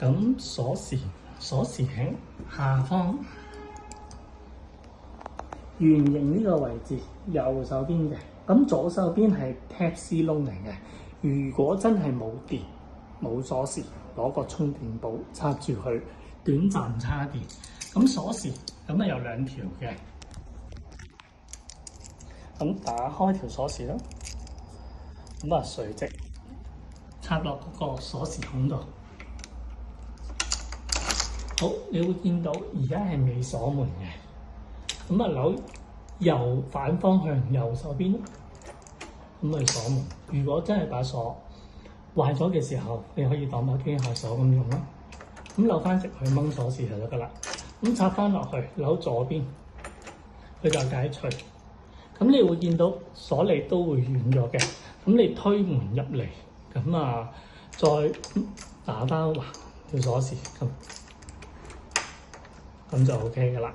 咁鎖匙喺下方圓形呢個位置，右手邊嘅。咁左手邊係 Type C 窿嚟嘅。如果真係冇電冇鎖匙，攞個充電寶插住佢，短暫插電。咁鎖匙咁啊有兩條嘅。咁打開條鎖匙啦，咁啊垂直插落嗰個鎖匙孔度。好，你會見到而家係未鎖門嘅。咁啊扭右反方向右手邊，咁去鎖門。如果真係把鎖壞咗嘅時候，你可以當把機械鎖咁用啦。咁扭翻直去掹鎖匙就得噶啦。咁插翻落去扭左邊，佢就解除。咁你會見到鎖脷都會軟咗嘅。咁你推門入嚟，咁啊再打翻條鎖匙咁就 OK 噶啦。